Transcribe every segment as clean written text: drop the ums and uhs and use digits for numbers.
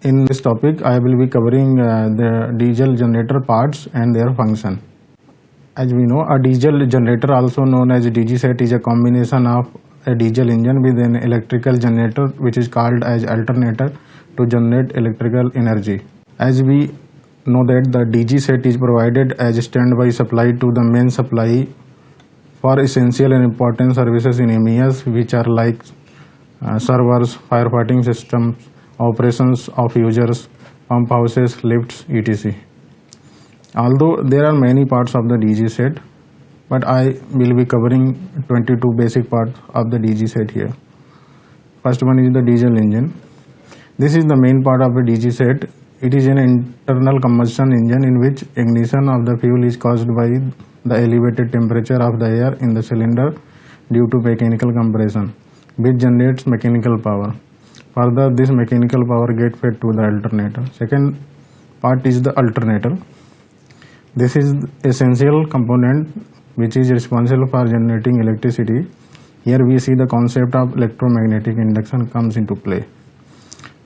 In this topic, I will be covering the diesel generator parts and their function. As we know, a diesel generator, also known as DG set, is a combination of a diesel engine with an electrical generator, which is called as alternator, to generate electrical energy. As we know that the DG set is provided as a standby supply to the main supply for essential and important services in MES, which are like servers, firefighting systems, operations of users, pump houses, lifts, etc. Although there are many parts of the DG set, but I will be covering 22 basic parts of the DG set here. First one is the diesel engine. This is the main part of the DG set. It is an internal combustion engine in which ignition of the fuel is caused by the elevated temperature of the air in the cylinder due to mechanical compression, which generates mechanical power. Further, this mechanical power gets fed to the alternator. Second part is the alternator. This is essential component which is responsible for generating electricity. Here we see the concept of electromagnetic induction comes into play.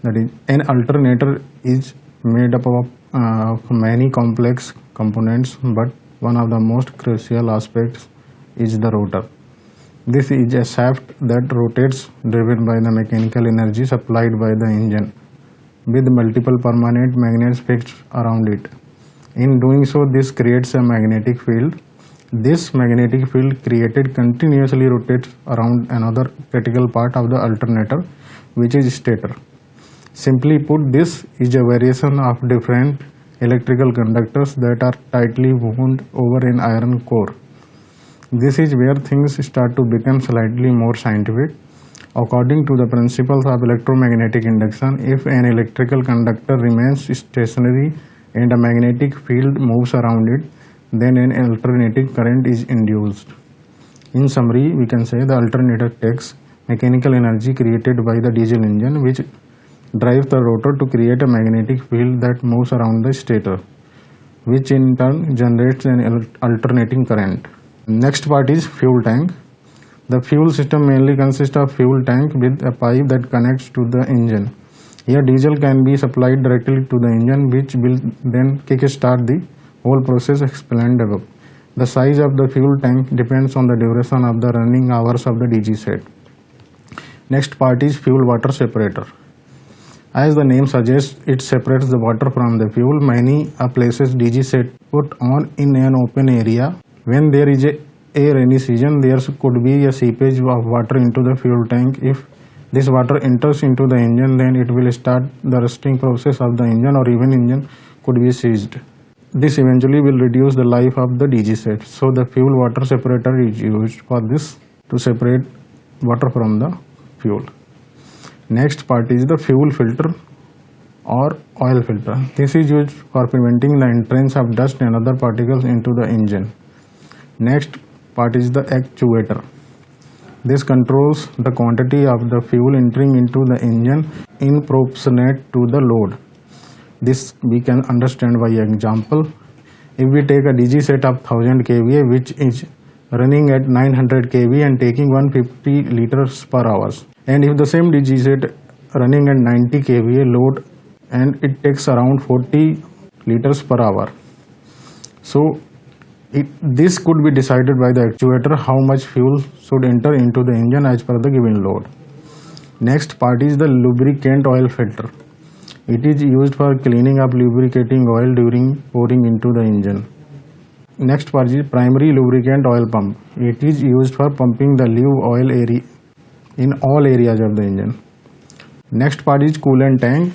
That is, an alternator is made up of many complex components, but one of the most crucial aspects is the rotor. This is a shaft that rotates, driven by the mechanical energy supplied by the engine, with multiple permanent magnets fixed around it. In doing so, this creates a magnetic field. This magnetic field created continuously rotates around another critical part of the alternator, which is stator. Simply put, this is a variation of different electrical conductors that are tightly wound over an iron core. This is where things start to become slightly more scientific. According to the principles of electromagnetic induction, if an electrical conductor remains stationary and a magnetic field moves around it, then an alternating current is induced. In summary, we can say the alternator takes mechanical energy created by the diesel engine, which drives the rotor to create a magnetic field that moves around the stator, which in turn generates an alternating current. Next part is fuel tank. The fuel system mainly consists of fuel tank with a pipe that connects to the engine. Here diesel can be supplied directly to the engine, which will then kick-start the whole process explained above. The size of the fuel tank depends on the duration of the running hours of the DG set. Next part is fuel water separator. As the name suggests, it separates the water from the fuel. Many places DG set put on in an open area. When there is a rainy season, there could be a seepage of water into the fuel tank. If this water enters into the engine, then it will start the rusting process of the engine, or even engine could be seized. This eventually will reduce the life of the DG set. So the fuel water separator is used for this, to separate water from the fuel. Next part is the fuel filter or oil filter. This is used for preventing the entrance of dust and other particles into the engine. Next part is the actuator. This controls the quantity of the fuel entering into the engine in proportionate to the load. This we can understand by example. If we take a DG set of 1000 kVA, which is running at 900 kV and taking 150 liters per hour, and if the same DG set running at 90 kVA load and it takes around 40 liters per hour, so this could be decided by the actuator how much fuel should enter into the engine as per the given load. Next part is the lubricant oil filter. It is used for cleaning up lubricating oil during pouring into the engine. Next part is primary lubricant oil pump. It is used for pumping the lube oil area in all areas of the engine. Next part is coolant tank.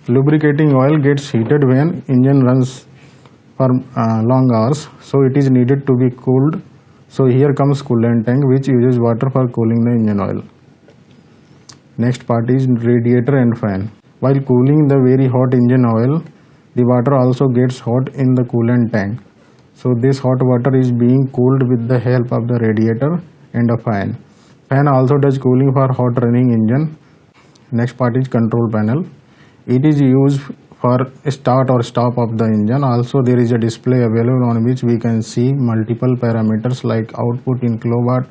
Lubricating oil gets heated when engine runs for long hours, so it is needed to be cooled. So here comes coolant tank, which uses water for cooling the engine oil. Next part is radiator and fan. While cooling the very hot engine oil, the water also gets hot in the coolant tank. So this hot water is being cooled with the help of the radiator and a fan. Fan also does cooling for hot running engine. Next part is control panel. It is used for start or stop of the engine. Also there is a display available on which we can see multiple parameters like output in kilowatt,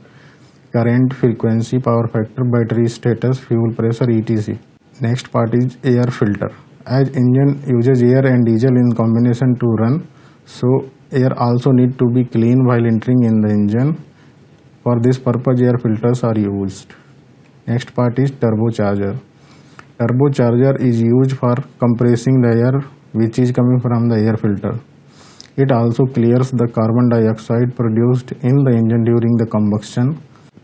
current, frequency, power factor, battery status, fuel pressure, etc. Next part is air filter. As engine uses air and diesel in combination to run, so air also need to be clean while entering in the engine. For this purpose, air filters are used. Next part is turbocharger. Turbocharger is used for compressing the air which is coming from the air filter. It also clears the carbon dioxide produced in the engine during the combustion.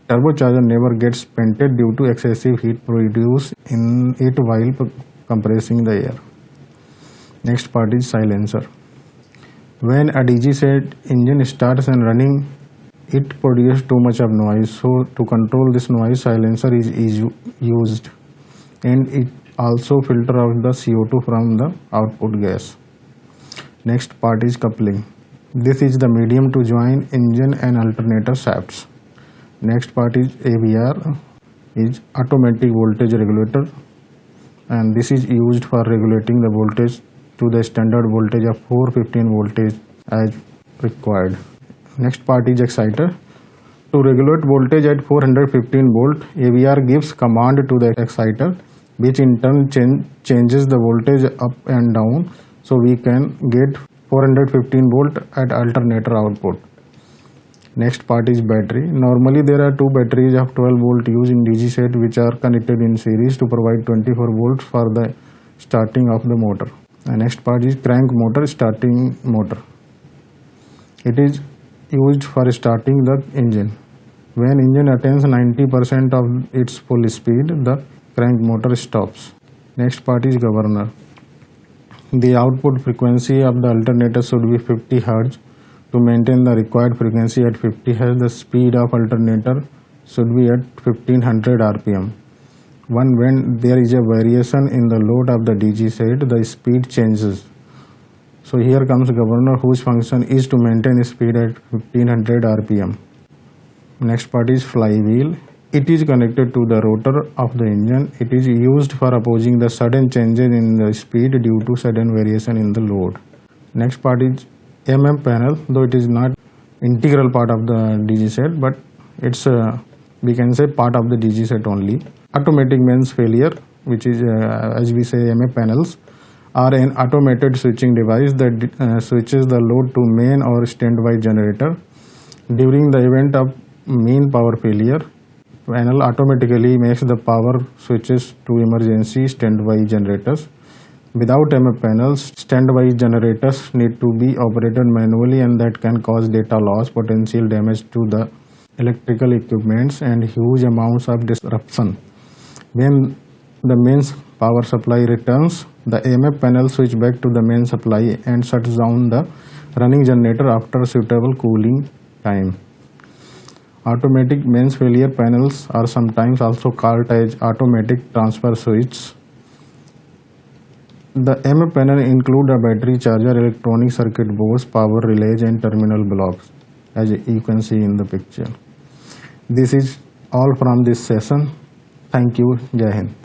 Turbocharger never gets vented due to excessive heat produced in it while compressing the air. Next part is silencer. When a DG set engine starts and running, it produces too much of noise. So to control this noise, silencer is used, and it also filter out the CO2 from the output gas. Next part is coupling. This is the medium to join engine and alternator shafts. Next part is AVR, is automatic voltage regulator, and this is used for regulating the voltage to the standard voltage of 415 voltage as required. Next part is exciter. To regulate voltage at 415 volt, AVR gives command to the exciter, which in turn changes the voltage up and down, so we can get 415 volt at alternator output. Next part is battery. Normally there are two batteries of 12 volt used in DG set which are connected in series to provide 24 volts for the starting of the motor. The next part is crank motor, starting motor. It is used for starting the engine. When engine attains 90% of its full speed, the crank motor stops. Next part is governor. The output frequency of the alternator should be 50 Hz. To maintain the required frequency at 50 Hz, the speed of alternator should be at 1500 RPM. When there is a variation in the load of the DG set, the speed changes. So here comes governor, whose function is to maintain speed at 1500 RPM. Next part is flywheel. It is connected to the rotor of the engine. It is used for opposing the sudden changes in the speed due to sudden variation in the load. Next part is MM panel, though it is not integral part of the DG set, but it's we can say part of the DG set only. Automatic mains failure, which is as we say MM panels, are an automated switching device that switches the load to main or standby generator. During the event of main power failure, panel automatically makes the power switches to emergency standby generators. Without MF panels, standby generators need to be operated manually, and that can cause data loss, potential damage to the electrical equipments, and huge amounts of disruption. When the mains power supply returns, the AMF panel switch back to the main supply and shuts down the running generator after suitable cooling time. Automatic mains failure panels are sometimes also called as automatic transfer switches. The AMF panel include a battery charger, electronic circuit boards, power relays, and terminal blocks, as you can see in the picture. This is all from this session. Thank you. Jai Hind.